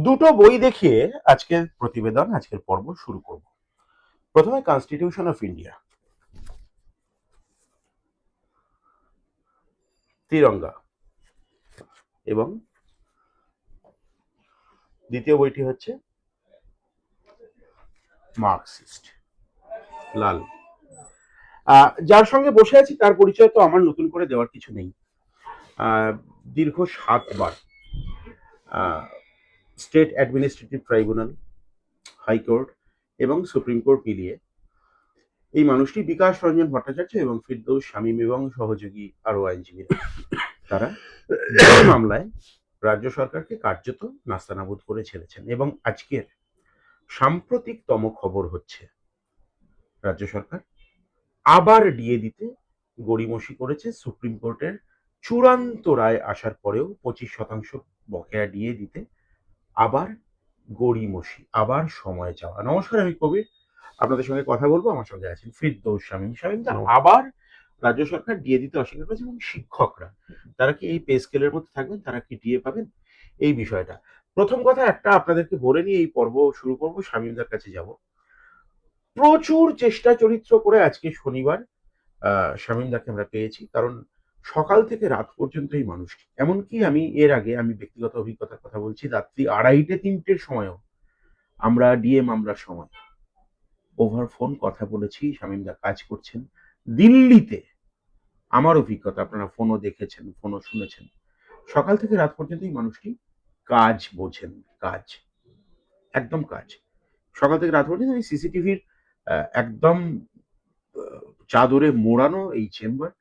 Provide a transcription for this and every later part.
দুটো বই দেখিয়ে আজকের প্রতিবেদন, আজকের পর্ব শুরু করব। প্রথমে কনস্টিটিউশন অফ ইন্ডিয়া, তিরঙ্গা, এবং দ্বিতীয় বইটি হচ্ছে মার্কসিস্ট, লাল। যার সঙ্গে বসে আছি তার পরিচয় তো আমার নতুন করে দেওয়ার কিছু নেই। দীর্ঘ 7বার স্টেট অ্যাডমিনিস্ট্রেটিভ ট্রাইব্যুনাল, হাইকোর্ট এবং সুপ্রিম কোর্ট মিলিয়ে এই মানুষটি বিকাশ রঞ্জন ভট্টাচার্য এবং ফিরদৌস শামীম এবং সহযোগী আরো আইনজীবীরা, তারা মামলায় রাজ্য সরকারকে কার্যত নাস্তানাবুদ করে ছেড়েছেন। এবং আজকের সাম্প্রতিকতম খবর হচ্ছে রাজ্য সরকার আবার ডিএ দিতে গড়িমসি করেছে। সুপ্রিম কোর্টের চূড়ান্ত রায় আসার পরেও 25% বকেয়া ডিএ দিতে আবার গড়িমসি, আবার সময় চাওয়া। নমস্কার, আমি কবির, আপনাদের সঙ্গে কথা বলবো। আমার সঙ্গে আছেন ফিরদৌস শামীম। আবার রাজ্য সরকার ডিএ দিতে অস্বীকার করেছে এবং শিক্ষকরা, তারা কি এই পে স্কেলের মধ্যে থাকবেন? তারা কি ডিএ পাবেন? এই বিষয়টা প্রথম কথা একটা আপনাদেরকে বলে নিয়ে এই পর্ব শুরু করবো। শামীমদার কাছে যাব। প্রচুর চেষ্টা চরিত্র করে আজকে শনিবার শামীমদাকে আমরা পেয়েছি, কারণ সকাল থেকে রাত পর্যন্ত এই মানুষটি, এমনকি আমি এর আগে, আমি ব্যক্তিগত অভিজ্ঞতার কথা বলছি, রাত্রি 2:30-3টের সময়ও আমরা ডিএ মামলার সময় ওভার ফোন কথা বলেছি। শামীমদা কাজ করছেন দিল্লিতে। আমার অভিজ্ঞতা, আপনারা ফোনও দেখেছেন, ফোনও শুনেছেন। সকাল থেকে রাত পর্যন্ত এই মানুষটি কাজ বোঝেন, কাজ, একদম কাজ। সকাল থেকে রাত পর্যন্ত এই সিসিটিভির একদম চাদরে মোড়ানো এই চেম্বার,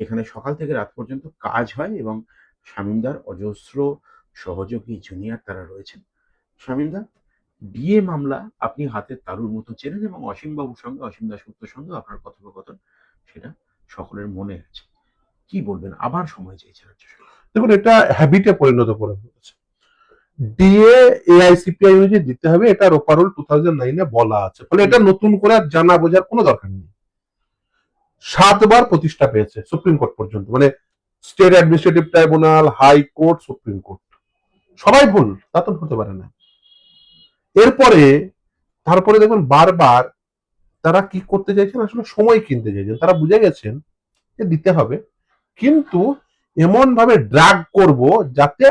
এখানে সকাল থেকে রাত পর্যন্ত কাজ হয় এবং শামীমদার অজস্র সহযোগী জুনিয়র তারা রয়েছেন। শামীমদা, ডিএ মামলা আপনি হাতের তালুর মতো চেনেন এবং অসীম বাবুর সঙ্গে, অসীম দাশগুপ্তর সঙ্গে আপনার কথোপকথন, সেটা সকলের মনে আছে। কি বলবেন? আবার সময় চাইছে রাজ্য সরকার। দেখুন, এটা হ্যাবিটে পরিণত করে ফেলেছে। ডিএ এআইসিপিআই অনুযায়ী দিতে হবে, এটা রোপারোল 2009-এ বলা আছে, ফলে এটা নতুন করে জানা বোঝার কোনো দরকার নেই। 7বার প্রতিষ্ঠা পেয়েছে সুপ্রিম কোর্ট পর্যন্ত, মানে state administrative tribunal, high court, supreme court, সবাই ভুল তা তো হতে পারে না। এরপরে তারপরে দেখুন বারবার তারা কি করতে চাইছেন, আসলে সময় কিনতে চাইছেন। তারা বুঝে গেছেন যে দিতে হবে, কিন্তু এমন ভাবে ড্রাগ করব যাতে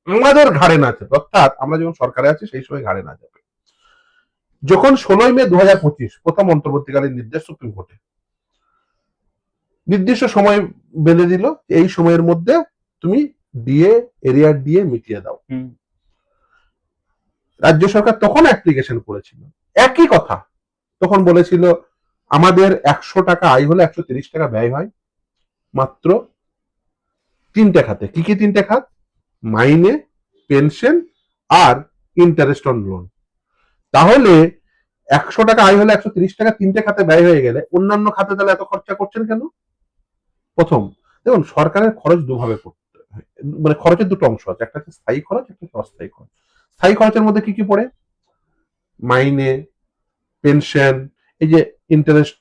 আমাদের ঘাড়ে না চাপে, অর্থাৎ আমরা যখন সরকারে আছি সেই সময় ঘাড়ে না যাবে। যখন 16 মে 2025 প্রথম অন্তর্বর্তীকালীন নির্দেশ সুপ্রিম কোর্টে নির্দিষ্ট সময় বেঁধে দিল, এই সময়ের মধ্যে তুমি ডিএ, এরিয়ার ডিএ মিটিয়ে দাও। রাজ্য সরকার তখন অ্যাপ্লিকেশন করেছিল, একই কথা তখন বলেছিল আমাদের 100 টাকা আয় হলে 130 টাকা ব্যয় হয় মাত্র 3টে খাতে। কি কি 3টে খাত? মাইনে, পেনশন আর ইন্টারেস্ট অন লোন। তাহলে 100 টাকা আয় হলে 130 টাকা 3টে খাতে ব্যয় হয়ে গেলে অন্যান্য খাতে তাহলে এত খরচা করছেন কেন? প্রথম, দেখুন সরকারের খরচ দুভাবে করতে হয়, মানে খরচের দুটো অংশ আছে, একটা হচ্ছে স্থায়ী খরচ, একটা হচ্ছে অস্থায়ী খরচ। স্থায়ী খরচের মধ্যে কি কি পড়ে? মাইনে, পেনশন, এই যে ইন্টারেস্ট,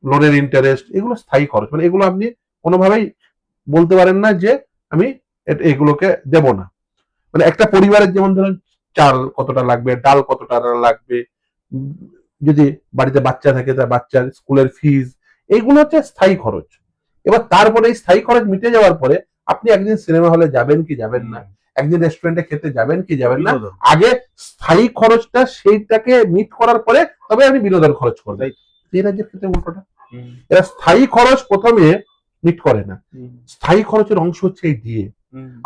লোনের ইন্টারেস্ট, এগুলো স্থায়ী খরচ। মানে এগুলো আপনি কোনোভাবেই বলতে পারেন না যে আমি এগুলোকে দেব না। মানে একটা পরিবারের যেমন ধরেন চাল কতটা লাগবে, ডাল কতটা লাগবে, যদি বাড়িতে বাচ্চা থাকে তার বাচ্চার স্কুলের ফিজ, এইগুলো হচ্ছে স্থায়ী খরচ। এবার তারপরে এই স্থায়ী খরচ মিটে যাওয়ার পরে আপনি একদিন সিনেমা হলে যাবেন কি যাবেন না, একদিন রেস্টুরেন্টে খেতে যাবেন কি যাবেন না, আগে স্থায়ী খরচটা সেইটাকে মিট করার পরে তবে আপনি বিনোদন খরচ করবেন। এই রাজ্যের ক্ষেত্রে উল্টোটা, এরা স্থায়ী খরচ প্রথমে মিট করে না। স্থায়ী খরচের অংশ হচ্ছে এই ডিএ।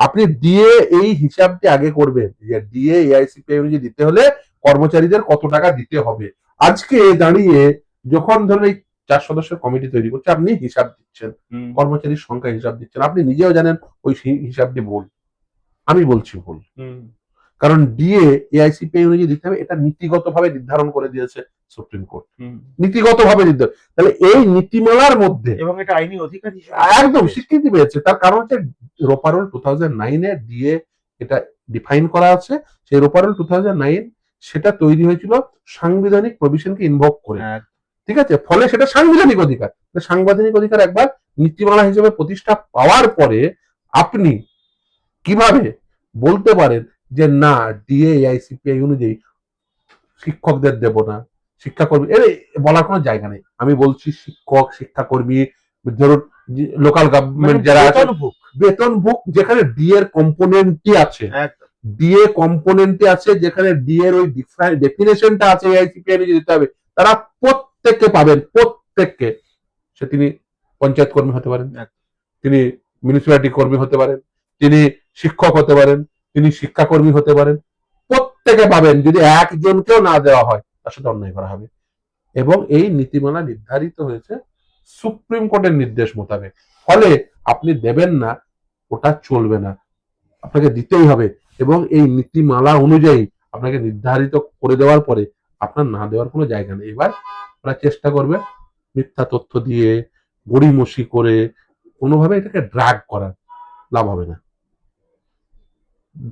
আপনি ডিএ এই হিসাবটি আগে করবেন যে ডিএ এআইসিপিআই অনুযায়ী দিতে হলে কর্মচারীদের কত টাকা দিতে হবে। আজকে দাঁড়িয়ে যখন ধরুন এই 4 সদস্যের কমিটি তৈরি করছে, আপনি হিসাব দিচ্ছেন, কর্মচারীর সংখ্যা হিসাব দিচ্ছেন, আপনি নিজেও জানেন ওই হিসাবটি ভুল। আমি বলছি ভুল, কারণ ডিএ এআইসিপিআই অনুযায়ী দিতে হবে, এটা নীতিগতভাবে নির্ধারণ করে দিয়েছে সুপ্রিম কোর্ট, নীতিগতভাবে নির্ধারণ। তাহলে এই নীতিমালার মধ্যে এবং এটা আইনি অধিকার একদম স্বীকৃতি পেয়েছে। তার কারণ হচ্ছে রোপারোল 2009-এ ডিএ এটা ডিফাইন করা আছে। সেই রোপারোল 2009 সেটা তৈরি হয়েছিল সাংবিধানিক প্রভিশনকে ইনভোক করে, ঠিক আছে? ফলে সেটা সাংবিধানিক অধিকার। সাংবিধানিক অধিকার একবার নীতিমালা হিসেবে প্রতিষ্ঠা পাওয়ার পরে আপনি কিভাবে বলতে পারেন যে না ডিএ এআইসিপিআই অনুযায়ী শিক্ষকদের দেব না, শিক্ষাকর্মী এর বলার কোনো জায়গা নেই। আমি বলছি শিক্ষক, শিক্ষাকর্মী, ধরুন লোকাল মানে গভর্নমেন্ট যারা আছে বেতনভুক। বেতনভুক, যেখানে ডিএ এর কম্পোনেন্টই আছে, একদম। ডিএ কম্পোনেন্টে আছে, যেখানে ডিএ এর ওই ডেফিনেশনটা আছে এআইসিপিআই এর দিতে হবে, তারা প্রত্যেককে পাবেন, প্রত্যেককে। সে তিনি পঞ্চায়েত কর্মী হতে পারেন, তিনি মিউনিসিপ্যালিটি কর্মী হতে পারেন, তিনি শিক্ষক হতে পারেন, তিনি শিক্ষাকর্মী হতে পারেন, প্রত্যেকে পাবেন। যদি একজনকেও না দেওয়া হয় তার সাথে অন্যায় করা হবে। এবং এই নীতিমালা নির্ধারিত হয়েছে সুপ্রিম কোর্টের নির্দেশ মোতাবেক। ফলে আপনি দেবেন না, ওটা চলবে না, আপনাকে দিতেই হবে। এবং এই নীতিমালা অনুযায়ী আপনাকে নির্ধারিত করে দেওয়ার পরে আপনার না দেওয়ার কোনো জায়গা নেই। এবার ওরা চেষ্টা করবে মিথ্যা তথ্য দিয়ে, গড়িমসি করে কোনোভাবে এটাকে ড্রাগ করার, লাভ হবে না।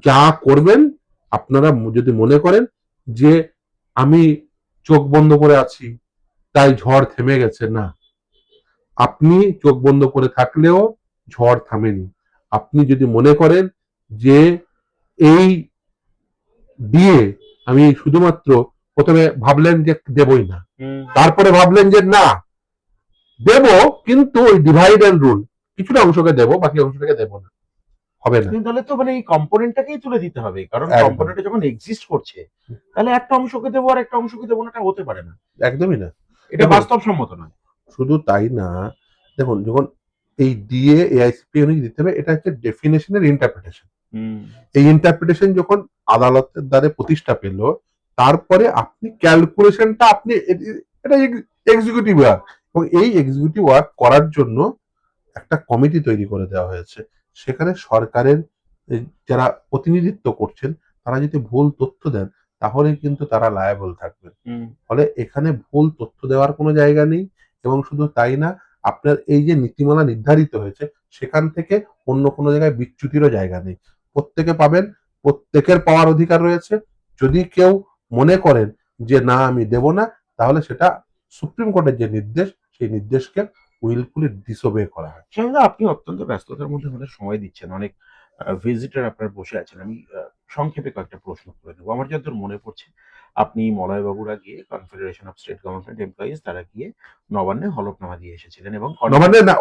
যা করবেন আপনারা যদি মনে করেন যে আমি চোখ বন্ধ করে আছি তাই ঝড় থেমে গেছে, না, আপনি চোখ বন্ধ করে থাকলেও ঝড় থামেনি। আপনি যদি মনে করেন যে এই দিয়ে আমি শুধুমাত্র প্রথমে ভাবলেন যে দেবই না, তারপরে ভাবলেন যে না দেব, কিন্তু ওই ডিভাইড এন্ড রুল, কিছুটা অংশকে দেব, বাকি অংশটাকে দেব না, হবে না। তাহলে তো মানে এই কম্পোনেন্টটাকেই তুলে দিতে হবে, কারণ একদম। কম্পোনেন্টে যখন এক্সিস্ট করছে তাহলে একটা অংশকে দেবো আর একটা অংশকে দেবো না, এটা হতে পারে না, একদমই না, এটা বাস্তবসম্মত নয়। শুধু তাই না, দেখুন যখন এই ডিএ এআইসিপি অনুযায়ী দিতে হবে, এটা হচ্ছে ডেফিনেশনের ইন্টারপ্রিটেশন। এই ইন্টারপ্রিটেশন যখন আদালতের দ্বারে প্রতিষ্ঠা পেল, তারপরে আপনি ক্যালকুলেশনটা আপনি এটা এক্সিকিউটিভ ওয়ার্ক, এবং এই এক্সিকিউটিভ ওয়ার্ক করার জন্য একটা কমিটি তৈরি করে দেওয়া হয়েছে। সেখানে সরকারের যারা প্রতিনিধিত্ব করছেন তারা যদি ভুল তথ্য দেন তাহলে কিন্তু তারা লায়াবল থাকবেন। ফলে এখানে ভুল তথ্য দেওয়ার কোনো জায়গা নেই। এবং শুধু তাই না, আপনার এই যে নীতিমালা নির্ধারিত হয়েছে সেখান থেকে অন্য কোনো জায়গায় বিচ্যুতিরও জায়গা নেই। প্রত্যেকে পাবেন, প্রত্যেকের পাওয়ার অধিকার রয়েছে। যদি কেউ মনে করেন যে না আমি দেব না, তাহলে সেটা সুপ্রিম কোর্টের যে নির্দেশ, সেই নির্দেশকে উইলফুলি ডিসোবে করা হয়। সেটা আপনি অত্যন্ত ব্যস্ততার মধ্যে আমাদের সময় দিচ্ছেন, অনেক ভিজিটর আপনার বসে আছেন। আমি সংক্ষেপে কয়েকটা প্রশ্ন করে নেবো। আমার যতদূর মনে পড়ছে আপনি মলয়বাবুরা গিয়ে confederation of state government employees তারা গিয়ে নবান্নে হলফনামা দিয়ে এসেছিলেন এবং নবান্নে না,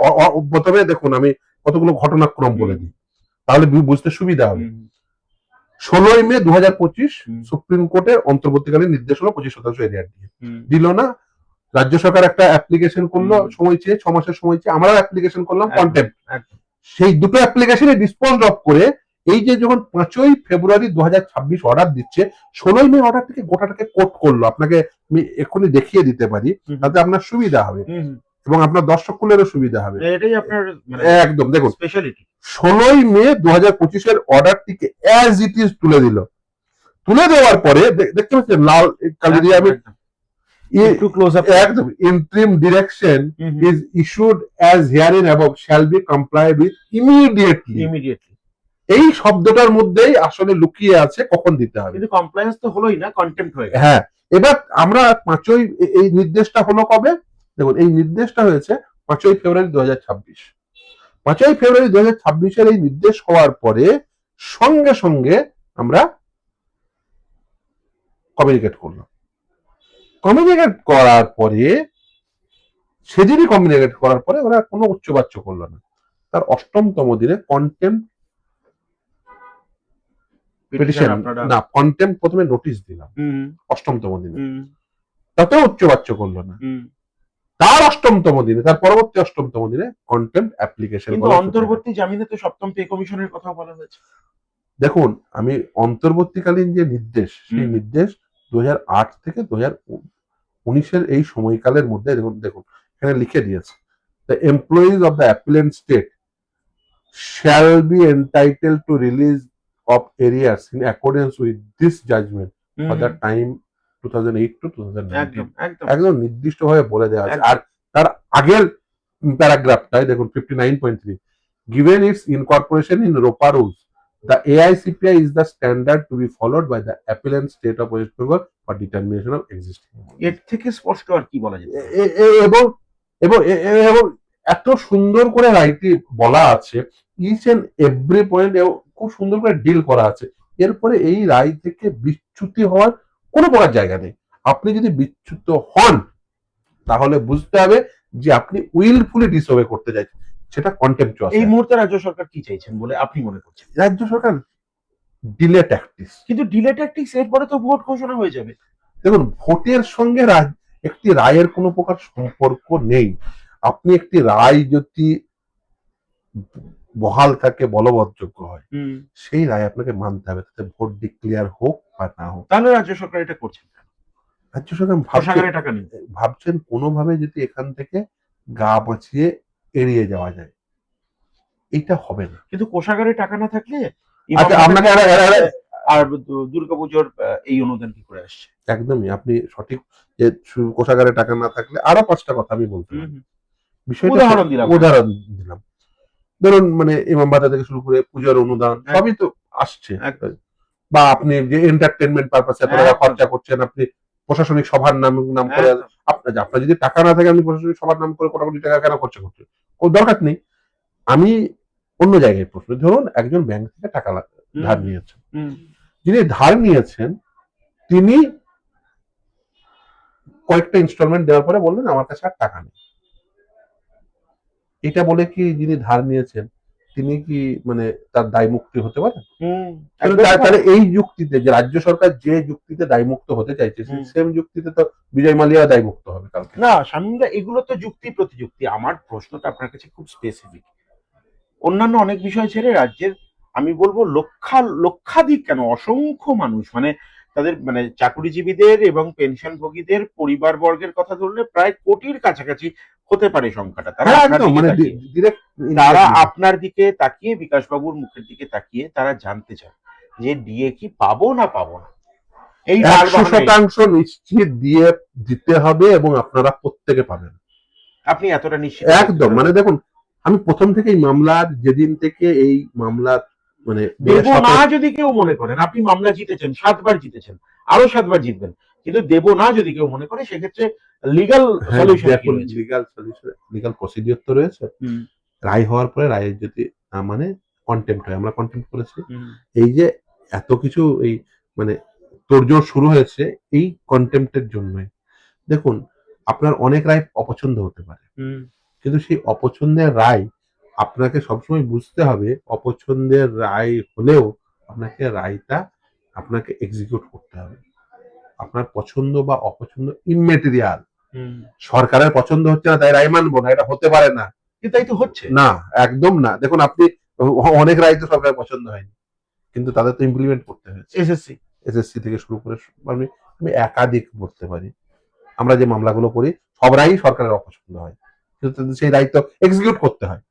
প্রথমে দেখুন আমি কতগুলো ঘটনাক্রম বলে দিই, তাহলে বুঝতে সুবিধা হবে। 16ই মে 2025 সুপ্রিম কোর্টের অন্তর্বর্তীকালীন নির্দেশ হলো 25% এরিয়া দিয়ে দিল না। রাজ্য সরকার একটা অ্যাপ্লিকেশন করলো, সময় চেয়ে 6 মাসের সময় চেয়ে, আমরাও অ্যাপ্লিকেশন করলাম কন্টেম্প। সেই দুটো অ্যাপ্লিকেশনে ডিসপোজ অফ করে এই যে যখন 5ই ফেব্রুয়ারি 2026 অর্ডার দিচ্ছে, 16ই মে অর্ডারটাকে গোটাটাকে কোট করলো। আপনাকে আমি এক্ষুনি দেখিয়ে দিতে পারি, তাতে আপনার সুবিধা হবে এবং আপনার দর্শককুলেরও সুবিধা হবে। এটাই আপনার একদম দেখুন স্পেশালিটি। 16ই মে 2025 অর্ডারটিকে অ্যাজ ইট ইজ তুলে দিল। তুলে দেওয়ার পরে দেখতে পাচ্ছেন লাল কালি দিয়ে আমি একটু ক্লোজ আপ, একদম interim direction is issued as hereinabove shall be comply with immediately. এই শব্দটার মধ্যেই আসলে লুকিয়ে আছে কখন দিতে হবে, কিন্তু কমপ্লায়েন্স তো হলোই না, কন্টেম্প্ট হয়ে গেল। হ্যাঁ, এবার আমরা 5ই এই নির্দেশটা হলো কবে, দেখুন এই নির্দেশটা হয়েছে 5ই ফেব্রুয়ারি 2026। 5ই ফেব্রুয়ারি 2026 এই নির্দেশ হওয়ার পরে সঙ্গে সঙ্গে আমরা কমিউনিকেট করলাম। কমিউনিকেট করার পরে সেদিনই কমিউনিকেট করার পরে ওরা কোনো উচ্চবাচ্য করলো না। তার 8মতম দিনে কন্টেম্প পিটিশন, না কন্টেম্প প্রথমে নোটিশ দিলাম 8মতম দিনে, তাতেও উচ্চবাচ্য করলো না। তার 8মতম দিনে, তার পরবর্তী 8মতম দিনে কন্টেম্প অ্যাপ্লিকেশন। কিন্তু অন্তর্বর্তী জামিনে তো 7ম পে কমিশনের কথা বলা হয়েছে। দেখুন আমি অন্তর্বর্তীকালীন যে নির্দেশ, সেই নির্দেশ 2008 থেকে 2019 এই সময়কালের মধ্যে দেখুন এখানে লিখে দিয়েছে, the employees of the appellant state shall be entitled to release of arrears in accordance with this judgment for the time 2008 to 2019। একদম নির্দিষ্টভাবে বলে দেওয়া আছে। আর তার আগের প্যারাগ্রাফটায় দেখুন 59.3, given its incorporation in ROPA rules, the AICPI is the standard to be followed by the appellant state of West Bengal for determination of existing। এর থেকে স্পষ্ট আর কি বলা যেতে পারে? এবং এবং এবং এত সুন্দর করে রাইটে বলা আছে, ইচ এন্ড এভরি পয়েন্ট খুব সুন্দর করে ডিল করা আছে। এরপরে এই রায় থেকে বিচ্যুতি হওয়ার কোনো প্রকার জায়গা নেই। আপনি যদি বিচ্যুত হন তাহলে বুঝতে হবে যে আপনি উইলফুলি ডিসওবে করতে চাইছেন, সেটা কন্টেম্পচুয়াস। এই মুহূর্তে রাজ্য সরকার কি চাইছেন বলে আপনি মনে করছেন? রাজ্য সরকার ডিলে ট্যাকটিক্স। কিন্তু ডিলে ট্যাকটিক্স, এরপরে তো ভোট ঘোষণা হয়ে যাবে। দেখুন, ভোটের সঙ্গে একটি রায়ের কোনো প্রকার সম্পর্ক নেই। আপনি একটি রায় যদি বহাল থাকে, বলবৎযোগ্য হয়, সেই রায় আপনাকে মানতে হবে, তাতে ভোট ডিক্লেয়ার হোক বা না হোক। তাহলে রাজ্য সরকার এটা করছেন কেন? রাজ্য সরকার কোষাগারে টাকা নেই। ভাবছেন কোনোভাবে যদি এখান থেকে গা বাঁচিয়ে এড়িয়ে যাওয়া যায়। এটা হবে না। কিন্তু কোষাগারে টাকা না থাকলে আচ্ছা, আপনাকে আর দুর্গাপুজোর এই অনুদান কি করে আসছে? একদমই আপনি সঠিক, যে কোষাগারে টাকা না থাকলে আরো 5টা কথা আমি বলতে পারি। বিষয়টা উদাহরণ দিলাম, ধরুন মানে ইমাম ভাতা থেকে শুরু করে পুজোর অনুদান সবই তো আসছে, বা আপনি যে এন্টারটেনমেন্ট পারপাসে এত টাকা খরচা করছেন, আপনি প্রশাসনিক সভার নাম করে, আপনার যদি টাকা না থাকে আপনি প্রশাসনিক সভার নাম করে কোটি কোটি টাকা কেন খরচা করছেন? কোনো দরকার নেই। আমি অন্য জায়গায় প্রশ্ন, ধরুন একজন ব্যাংক থেকে টাকা ধার নিয়েছেন, যিনি ধার নিয়েছেন তিনি কয়েকটা ইনস্টলমেন্ট দেওয়ার পরে বললেন আমার কাছে আর টাকা নেই। এটা বলে কি যিনি ধার নিয়েছেন তিনি কি মানে তার দায় মুক্তি হতে পারে? তাহলে এই যুক্তিতে যে রাজ্য সরকার যে যুক্তিতে দায়মুক্ত হতে চাইছে, সেম যুক্তিতে তো বিজয় মালিয়া দায়মুক্ত হবে কালকে। না শামীমদা, এগুলো তো যুক্তি প্রতিযুক্তি। আমার প্রশ্নটা আপনার কাছে খুব স্পেসিফিক। অন্যান্য অনেক বিষয় ছেড়ে রাজ্যের আমি বলবো লক্ষাধিক কেন অসংখ্য মানুষ, মানে তাদের মানে চাকুরিজীবীদের এবং পেনশনভোগীদের পরিবার বর্গের কথা ধরলে প্রায় কোটির কাছাকাছি হতে পারে সংখ্যাটা। তারা আপনার দিকে তাকিয়ে, বিকাশবাবুর মুখের দিকে তাকিয়ে তারা জানতে চায় যে ডিএ কি পাবো না পাবো না। এই 100% নিশ্চিত দিয়ে দিতে হবে এবং আপনারা প্রত্যেকে পাবেন। আপনি এতটা নিশ্চিত? একদম, মানে দেখুন আমি প্রথম থেকে এই মামলার যেদিন থেকে এই মামলার মানে দেব না যদি কেউ মনে করেন, আপনি মামলা জিতেছেন, 7বার জিতেছেন, আরো 7বার জিতবেন, কিন্তু দেব না যদি কেউ মনে করে, সেক্ষেত্রে লিগাল সলিউশন কি রয়েছে? লিগাল প্রসিডিওর তো রয়েছে। রায় হওয়ার পরে রায়ের যদি মানে কন্টেম্প্ট হয়, আমরা কন্টেম্প্ট করেছি। এই যে এত কিছু এই মানে তোড়জোড় শুরু হয়েছে এই কন্টেম্প্টের জন্যই। দেখুন, আপনার অনেক রায় অপছন্দ হতে পারে, কিন্তু সেই অপছন্দের রায় আপনাকে সবসময় বুঝতে হবে, অপছন্দের রায় হলেও আপনাকে রায়টা আপনাকে এক্সিকিউট করতে হবে। আপনার পছন্দ বা অপছন্দ ইমমেটেরিয়াল। সরকারের পছন্দ হচ্ছে না তাই রায় মানবো না, এটা হতে পারে না। তাই তো হচ্ছে না, একদম না। দেখুন, আপনি অনেক রায় তো সরকারের পছন্দ হয়নি, কিন্তু তাদের তো ইমপ্লিমেন্ট করতে হয়েছে। এসএসসি থেকে শুরু করে আমি একাধিক বলতে পারি, আমরা যে মামলাগুলো করি সব রায়ই সরকারের অপছন্দ হয়, কিন্তু সেই রায় তো এক্সিকিউট করতে হয়।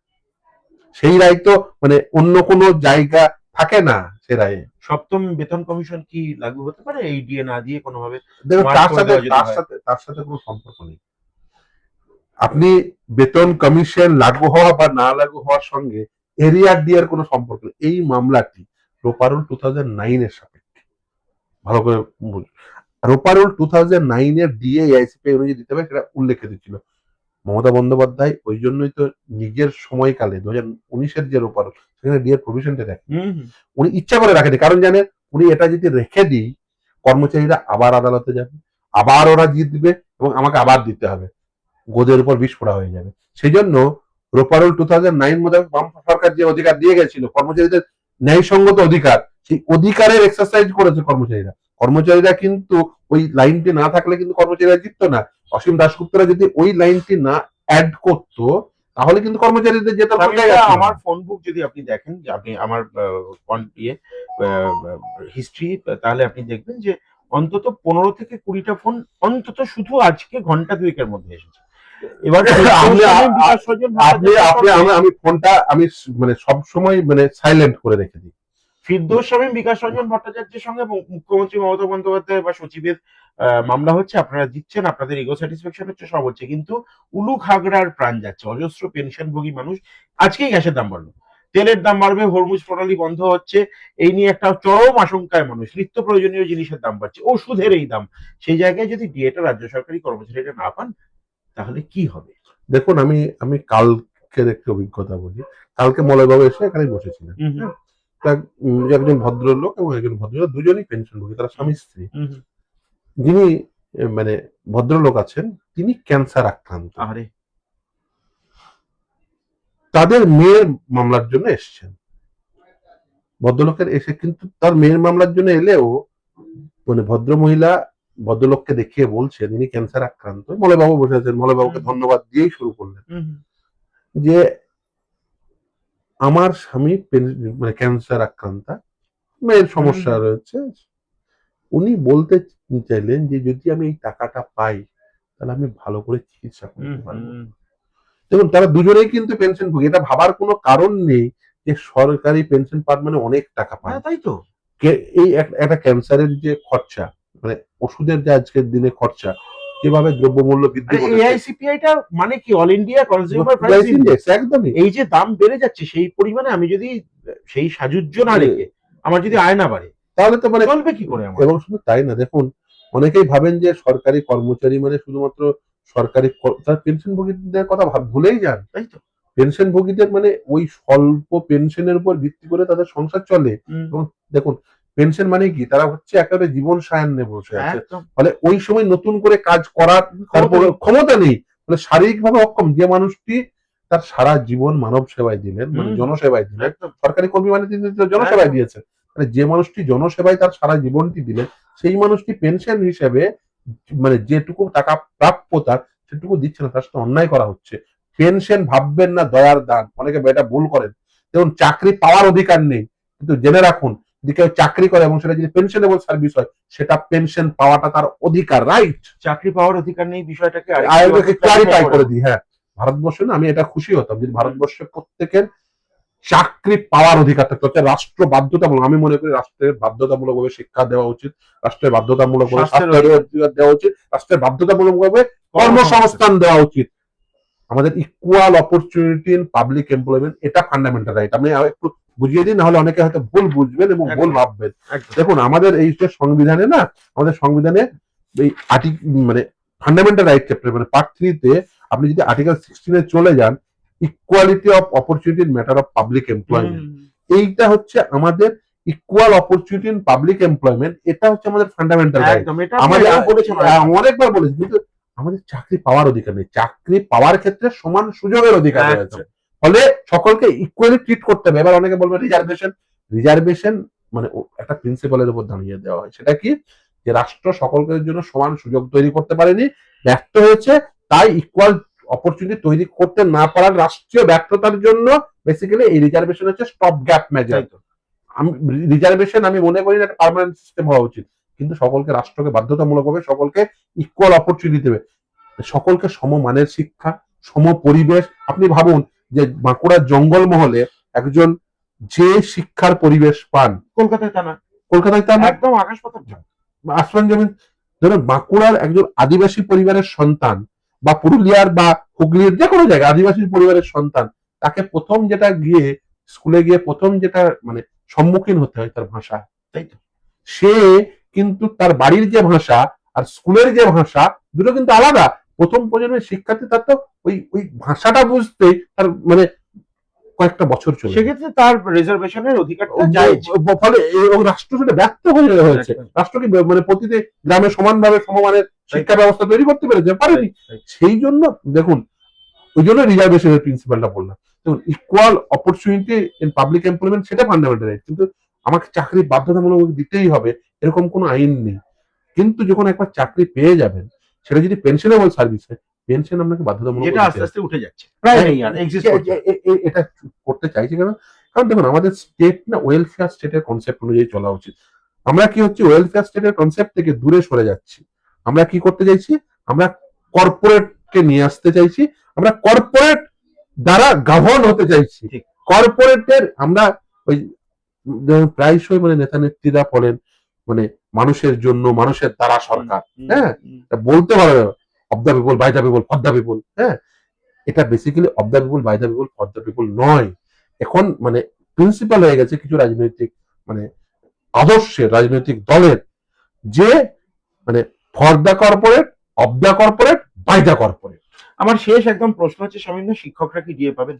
সেই রায় তো মানে অন্য কোনো জায়গা থাকে না। সে রায়ে সপ্তম বেতন কমিশন কি লাগু হতে পারে এই ডিএ না দিয়ে কোনোভাবে? দেখুন, তার সাথে কোনো সম্পর্ক নেই। আপনি বেতন কমিশন লাগু হওয়া বা না লাগু হওয়ার সঙ্গে এরিয়ার ডিএর কোনো সম্পর্ক নেই। এই মামলাটি রোপারুল 2009 এর সাপেক্ষে, ভালো করে বুঝুন। রোপারুল 2009 এর ডিএ আইসিপি অনুযায়ী দিতে হবে, সেটা উল্লেখিত ছিল। মমতা বন্দ্যোপাধ্যায় ওই জন্যই তো নিজের সময়কালে 2019-এর যে রোপারুল, সেখানে ডিএর প্রভিশনটা রাখেন। উনি ইচ্ছা করে রাখেনি, কারণ জানেন উনি এটা যদি রেখে দিই কর্মচারীরা আবার আদালতে যাবে, আবার ওরা জিতবে এবং আমাকে আবার দিতে হবে, গোদের উপর বিষ ফোড়া হয়ে যাবে। সেই জন্য রোপারুল 2009 মোতাবেক বাম সরকার যে অধিকার দিয়ে গেছিল কর্মচারীদের ন্যায়সঙ্গত অধিকার, সেই অধিকারের এক্সারসাইজ করেছে কর্মচারীরা কিন্তু ওই লাইনটি না থাকলে কিন্তু কর্মচারীরা জিততো না। অসীম দাশগুপ্তরা যদি ওই লাইনটি না অ্যাড করতো তাহলে কিন্তু কর্মচারীদের যেত। আমার ফোন বুক যদি আপনি দেখেন, যে আপনি আমার হিস্ট্রি, তাহলে আপনি দেখবেন যে অন্তত 15 থেকে 20টা ফোন অন্তত শুধু আজকে ঘন্টা দুয়েকের মধ্যে এসেছে। এবার আমি ফোনটা আমি মানে সব সময় মানে সাইলেন্ট করে রেখে দিই। ফিরদৌস শামীম, বিকাশ রঞ্জন ভট্টাচার্যের সঙ্গে মুখ্যমন্ত্রী মমতা বন্দ্যোপাধ্যায় বা সচিবের মামলা হচ্ছে, আপনারা জিতছেন, আপনাদের ইগো স্যাটিসফ্যাকশন হচ্ছে, সব হচ্ছে, কিন্তু উলু খাগড়ার প্রাণ যাচ্ছে। অজস্র পেনশনভোগী মানুষ, আজকেই গ্যাসের দাম বাড়লো, তেলের দাম বাড়বে, হরমুজ প্রণালী বন্ধ হচ্ছে, এই নিয়ে একটা চরম আশঙ্কায় মানুষ। নিত্য প্রয়োজনীয় জিনিসের দাম বাড়ছে, ওষুধের এই দাম। সেই জায়গায় যদি ডিএটা রাজ্য সরকারি কর্মচারীরা না পান তাহলে কি হবে? দেখুন, আমি কালকের একটি অভিজ্ঞতা বলি। কালকে মলয়বাবু এসে এখানে বসেছিলেন। একজন ভদ্রলোক এবং একজন ভদ্রলোক দুজনেই পেনশনভোগী, তারা স্বামী স্ত্রী। যিনি মানে ভদ্রলোক আছেন তিনি ক্যান্সার আক্রান্ত। আরে তাদের মেয়ের মামলার জন্য এসছেন। ভদ্রলোকের এসে কিন্তু তার মেয়ের মামলার জন্য এলেও মানে ভদ্র মহিলা ভদ্রলোককে দেখিয়ে বলছেন ইনি ক্যান্সার আক্রান্ত। মলয়বাবু বসে আছেন, মলয়বাবুকে ধন্যবাদ দিয়েই শুরু করলেন যে আমার স্বামী মানে ক্যান্সার আক্রান্ত, মেয়ের সমস্যা রয়েছে। উনি বলতে চাইলেন যে যদি আমি এই টাকাটা পাই তাহলে আমি ভালো করে চিকিৎসা করতে পারবো। দেখুন তারা দুজনেই কিন্তু পেনশন ভোগী, এটা ভাবার কোনো কারণ নেই যে সরকারি পেনশন পান মানে অনেক টাকা পায়। তাই তো এই একটা ক্যান্সারের যে খরচা, মানে ওষুধের যে আজকের দিনে খরচা, যেভাবে দ্রব্যমূল্য বৃদ্ধি করেছে, এআইসিপিআইটা মানে কি all India consumer price index, একদমই এই যে দাম বেড়ে যাচ্ছে সেই পরিমাণে আমি যদি সেই সাজুজ্য না রেখে আমার যদি আয় না বাড়ে তাহলে তো মানে চলবে কি করে আমার? এবং শুধু তাই না, দেখুন অনেকেই ভাবেন যে সরকারি কর্মচারী মানে শুধুমাত্র সরকারি তার পেনশনভোগীদের কথা ভুলেই যান। তাই তো পেনশনভোগীদের মানে ওই স্বল্প পেনশনের উপর ভিত্তি করে তাদের সংসার চলে। এবং দেখুন পেনশন মানে কি, তারা হচ্ছে একেবারে জীবন সায়ান্নে বসে আছে, ফলে ওই সময় নতুন করে কাজ করার তারপর ক্ষমতা নেই, মানে শারীরিক ভাবে অক্ষম। যে মানুষটি তার সারা জীবন মানব সেবায় দিলেন, মানে জনসেবায় দিলেন, সরকারি কর্মী মানে তিনি জনসেবায় দিয়েছেন, মানে যে মানুষটি জনসেবায় তার সারা জীবনটি দিলেন সেই মানুষটি পেনশন হিসেবে মানে যেটুকু টাকা প্রাপ্য তার সেটুকু দিচ্ছে না, তার সাথে অন্যায় করা হচ্ছে। পেনশন ভাববেন না দয়ার দান, অনেকে এটা ভুল করেন। দেখুন চাকরি পাওয়ার অধিকার নেই, কিন্তু জেনে রাখুন যে কেউ চাকরি করে এবং সেটা যদি পেনশনেবল সার্ভিস হয় সেটা পেনশন পাওয়াটা তার অধিকার, রাইট। চাকরি পাওয়ার অধিকার নেই বিষয়টাকে ক্লারিফাই করে দিই। হ্যাঁ, ভারতবর্ষে না আমি এটা খুশি হতাম যদি ভারতবর্ষে প্রত্যেকের চাকরি পাওয়ার অধিকার থাকতে হচ্ছে। রাষ্ট্র বাধ্যতামূলক, আমি মনে করি রাষ্ট্রের বাধ্যতামূলক ভাবে শিক্ষা দেওয়া উচিত, রাষ্ট্রের বাধ্যতামূলক ভাবে স্বাস্থ্য দেওয়া উচিত, রাষ্ট্রের বাধ্যতামূলক ভাবে কর্মসংস্থান দেওয়া উচিত। আমাদের equal opportunity in public employment এটা ফান্ডামেন্টাল রাইট। আমি একটু বুঝিয়ে দিই, না হলে অনেকে হয়তো ভুল বুঝবেন এবং ভুল ভাববেন। দেখুন আমাদের এই যে সংবিধানে না, আমাদের সংবিধানে এই মানে ফান্ডামেন্টাল রাইট চ্যাপ্টার মানে পার্ট 3 তে আপনি যদি আর্টিকেল 16 চলে যান, equality of opportunity in matter of public employment, এইটা হচ্ছে আমাদের equal opportunity in public employment, এটা হচ্ছে আমাদের ফান্ডামেন্টাল রাইট। আমাদের অনেকবার বলেছি, কিন্তু আমাদের চাকরি পাওয়ার অধিকার নেই। চাকরি পাওয়ার ক্ষেত্রে সমান সুযোগের অধিকার রয়েছে, ফলে সকলকে ইকুয়ালি ট্রিট করতে হবে। এবার অনেকে বলবে রিজার্ভেশন মানে একটা প্রিন্সিপালের উপর দাঁড়িয়ে দেওয়া হয়। সেটা কি, যে রাষ্ট্র সকলের জন্য সমান সুযোগ তৈরি করতে পারেনি, ব্যর্থ হয়েছে, তাই ইকুয়াল অপরচুনিটি তৈরি করতে না পারার রাষ্ট্রীয় ব্যর্থতার জন্য বেসিক্যালি এই রিজার্ভেশন হচ্ছে স্টপ গ্যাপ মেজার। রিজার্ভেশন আমি মনে করি একটা পার্মানেন্ট সিস্টেম হওয়া উচিত, কিন্তু সকলকে রাষ্ট্রকে বাধ্যতামূলকভাবে সকলকে ইকুয়াল অপরচুনিটি দেবে, সকলকে সমমানের শিক্ষা, সম পরিবেশ। আপনি ভাবুন যে বাঁকুড়ার জঙ্গলমহলে একজন যে শিক্ষার পরিবেশ পান, কলকাতায় তা না, একদম আকাশ পাতাল আসমান জমিন। ধরুন বাঁকুড়ার একজন আদিবাসী পরিবারের সন্তান বা পুরুলিয়ার বা হুগলির যে কোনো জায়গায় আদিবাসী পরিবারের সন্তান, তাকে প্রথম যেটা গিয়ে স্কুলে গিয়ে প্রথম যেটা মানে সম্মুখীন হতে হয় তার ভাষা, তাই তো? সে কিন্তু তার বাড়ির যে ভাষা আর স্কুলের যে ভাষা দুটো কিন্তু আলাদা। প্রথম প্রজন্মের শিক্ষার্থী তার তো ওই ভাষাটা বুঝতে তার মানে কয়েকটা বছর চলে, সেক্ষেত্রে তার রিজার্ভেশনের অধিকারটা জায়েজ। ফলে রাষ্ট্র সেটা ব্যর্থ হয়েছে। রাষ্ট্র কি মানে প্রতিটি গ্রামে সমানভাবে সমমানের শিক্ষা ব্যবস্থা তৈরি করতে পেরেছে? পারেনি। সেই জন্য দেখুন, ওই জন্য রিজার্ভেশনের প্রিন্সিপালটা বললাম। দেখুন equal opportunity in public employment সেটা ফান্ডামেন্টাল রাইট, কিন্তু আমাকে চাকরি বাধ্যতামূলক দিতেই হবে এরকম কোনো আইন নেই। কিন্তু যখন একবার চাকরি পেয়ে যাবেন, সেটা যদি পেনশনেবল সার্ভিস হয়, পেনশন আপনাকে বাধ্যতামূলক, যেটা আস্তে আস্তে উঠে যাচ্ছে, প্রায় নেই আর এক্সিস্ট করছে। এটা করতে চাইছি কেন? কারণ দেখুন আমাদের স্টেট না ওয়েলফেয়ার স্টেটের কনসেপ্ট অনুযায়ী চলা উচিত। আমরা কি হচ্ছে ওয়েলফেয়ার স্টেটের কনসেপ্ট থেকে দূরে সরে যাচ্ছি। আমরা কি করতে চাইছি? আমরা কর্পোরেটকে নিয়ে আসতে চাইছি, আমরা কর্পোরেট দ্বারা গভর্ন হতে চাইছি। কর্পোরেটের আমরা ওই প্রায়শই মানে নেতা নেত্রীরা বলেন মানে মানুষের জন্য মানুষের দ্বারা সরকার, হ্যাঁ বলতে পারে of the people by the people for the people. হ্যাঁ, এটা basically of the people by the people for the people নয়। এখন মানে প্রিন্সিপাল হয়ে গেছে কিছু রাজনৈতিক মানে আদর্শের, রাজনৈতিক দলের, যে মানে for the corporate, of the corporate, by the corporate. আমার শেষ একদম প্রশ্ন হচ্ছে, স্বামীন শিক্ষকরা কি ডিএ পাবেন?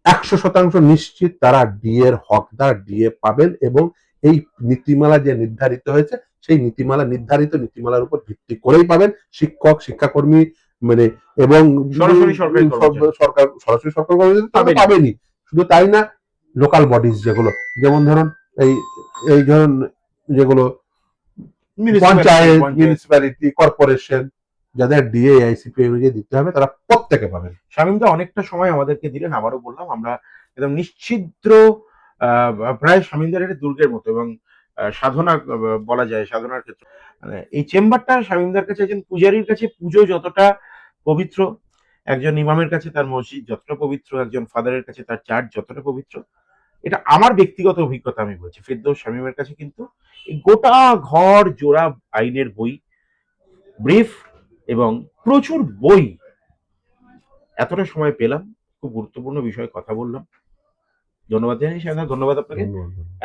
100% নিশ্চিত তারা ডিএ এর হকদার, ডিএ পাবেন। এবং এই নীতিমালা যে নির্ধারিত হয়েছে সেই নির্ধারিত নীতিমালার উপর ভিত্তি করেই পাবেন। শিক্ষক, শিক্ষাকর্মী মানে এবং সরাসরি সরকারি কর্মচারী সরাসরি সরকার কর্মচারী তো পাবেনই। পাবেনই। শুধু তাই না, লোকাল বডিজ যেগুলো, যেমন ধরুন এই এই ধরুন যেগুলো পঞ্চায়েত, মিউনিসিপ্যালিটি, কর্পোরেশন, যাদের ডিএ আইসিপি অনুযায়ী দিতে হবে তারা প্রত্যেকে পাবেন। শামীমদা অনেকটা সময় আমাদেরকে দিলেন, আবারও বললাম আমরা একদম নিশ্ছিদ্র, প্রায় শামীমদার একটা দুর্গের মতো, এবং সাধনা বলা যায়, সাধনার ক্ষেত্রে মানে এই চেম্বারটা শামীমদার কাছে একজন পূজারীর কাছে পুজো যতটা পবিত্র, একজন ইমামের কাছে তার মসজিদ যতটা পবিত্র, একজন ফাদারের কাছে তার চার্চ যতটা পবিত্র, এটা আমার ব্যক্তিগত অভিজ্ঞতা আমি বলছি। ফেরদৌস শামীমের কাছে কিন্তু এই গোটা ঘর জোড়া আইনের বই, ব্রিফ এবং প্রচুর বই, এতটা সময় পেলাম, খুব গুরুত্বপূর্ণ বিষয়ে কথা বললাম। ধন্যবাদ জানাই শামীমদা, ধন্যবাদ আপনাকে,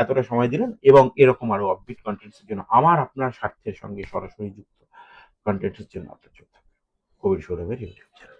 এতটা সময় দিলেন। এবং এরকম আরো আপডেট কন্টেন্টসের জন্য, আমার আপনার স্বার্থের সঙ্গে সরাসরি যুক্ত কন্টেন্টসের জন্য আপনার চোখ থাকবে কবির সৌরভের ইউটিউব চ্যানেল।